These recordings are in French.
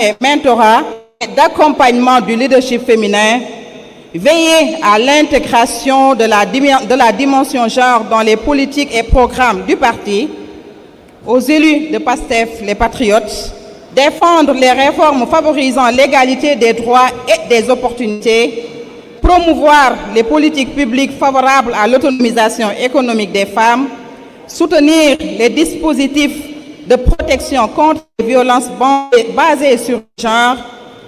et mentorat et d'accompagnement du leadership féminin, veiller à l'intégration de la dimension genre dans les politiques et programmes du parti, aux élus de PASTEF, les patriotes, défendre les réformes favorisant l'égalité des droits et des opportunités, promouvoir les politiques publiques favorables à l'autonomisation économique des femmes, soutenir les dispositifs de protection contre les violences basées sur le genre,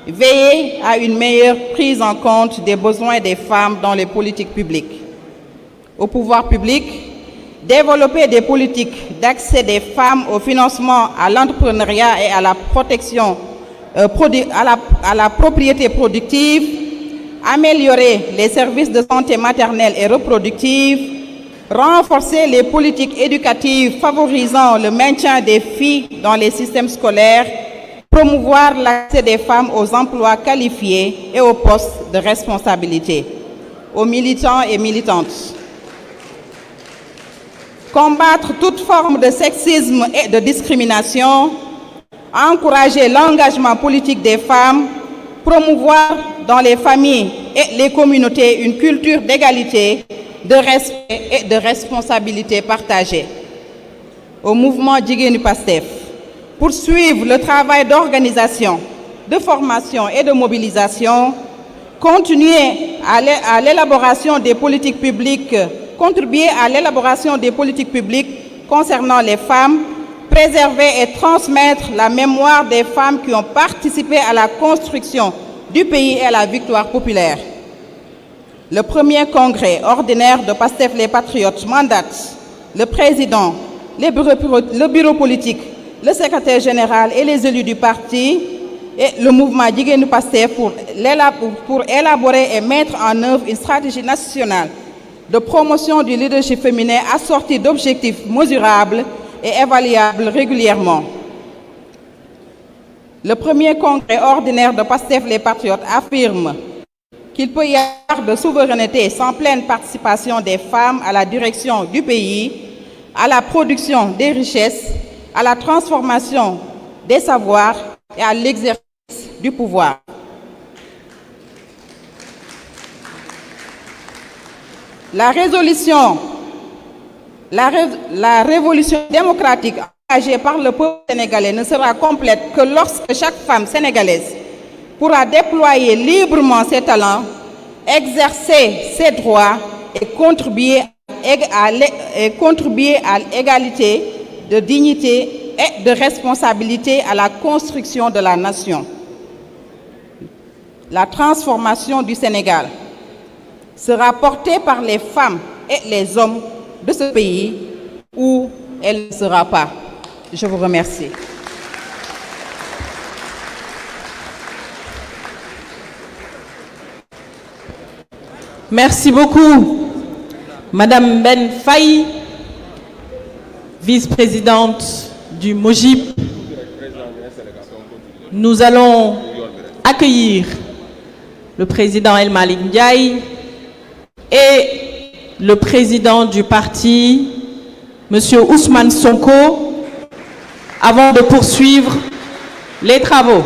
veiller à une meilleure prise en compte des besoins des femmes dans les politiques publiques. Au pouvoir public, développer des politiques d'accès des femmes au financement, à l'entrepreneuriat et à la protection, à la propriété productive, améliorer les services de santé maternelle et reproductive, renforcer les politiques éducatives favorisant le maintien des filles dans les systèmes scolaires, promouvoir l'accès des femmes aux emplois qualifiés et aux postes de responsabilité. Aux militants et militantes, combattre toute forme de sexisme et de discrimination, encourager l'engagement politique des femmes, promouvoir dans les familles et les communautés une culture d'égalité, de respect et de responsabilité partagée. Au mouvement Jigéenu PASTEF, poursuivre le travail d'organisation, de formation et de mobilisation, continuer à l'élaboration des politiques publiques, contribuer à l'élaboration des politiques publiques concernant les femmes, préserver et transmettre la mémoire des femmes qui ont participé à la construction du pays et à la victoire populaire. Le premier congrès ordinaire de PASTEF les Patriotes mandate le président, le bureau politique, le secrétaire général et les élus du parti et le mouvement Jigéenu PASTEF pour élaborer et mettre en œuvre une stratégie nationale de promotion du leadership féminin assortie d'objectifs mesurables et évaluables régulièrement. Le premier congrès ordinaire de PASTEF les Patriotes affirme qu'il peut y avoir de souveraineté sans pleine participation des femmes à la direction du pays, à la production des richesses, à la transformation des savoirs et à l'exercice du pouvoir. La révolution démocratique engagée par le peuple sénégalais ne sera complète que lorsque chaque femme sénégalaise pourra déployer librement ses talents, exercer ses droits et contribuer à l'égalité de dignité et de responsabilité à la construction de la nation. La transformation du Sénégal sera portée par les femmes et les hommes de ce pays où elle ne sera pas. Je vous remercie. Merci beaucoup, Madame Ben Faye, vice-présidente du MOJIP. Nous allons accueillir le président El Malick Ndiaye et le président du parti, Monsieur Ousmane Sonko, avant de poursuivre les travaux.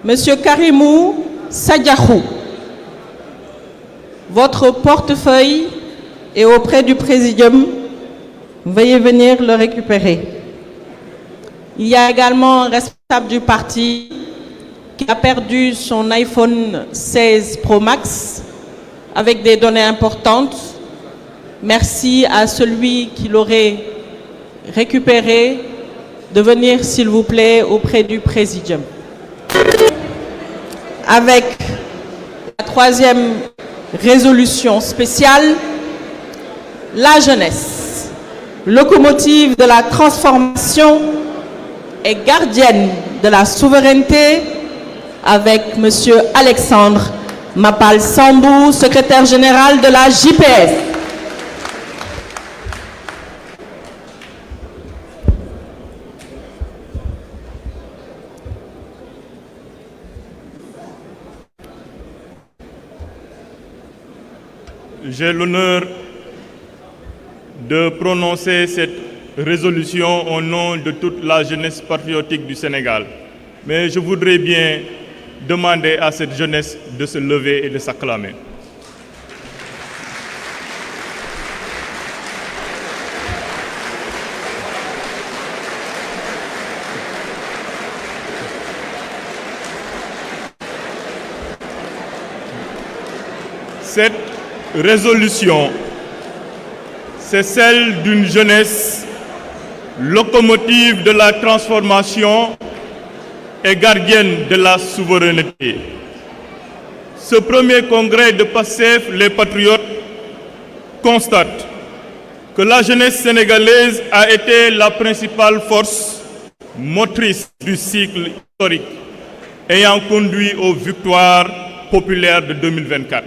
Monsieur Karimou Sadiakhou, votre portefeuille et auprès du Présidium, veuillez venir le récupérer. Il y a également un responsable du parti qui a perdu son iPhone 16 Pro Max avec des données importantes. Merci à celui qui l'aurait récupéré de venir, s'il vous plaît, auprès du Présidium. Avec la troisième résolution spéciale, la jeunesse, locomotive de la transformation et gardienne de la souveraineté, avec Monsieur Alexandre Mapal Sambou, secrétaire général de la JPS. J'ai l'honneur de prononcer cette résolution au nom de toute la jeunesse patriotique du Sénégal. Mais je voudrais bien demander à cette jeunesse de se lever et de s'acclamer. Cette résolution, c'est celle d'une jeunesse locomotive de la transformation et gardienne de la souveraineté. Ce premier congrès de PASTEF, les Patriotes, constate que la jeunesse sénégalaise a été la principale force motrice du cycle historique ayant conduit aux victoires populaires de 2024.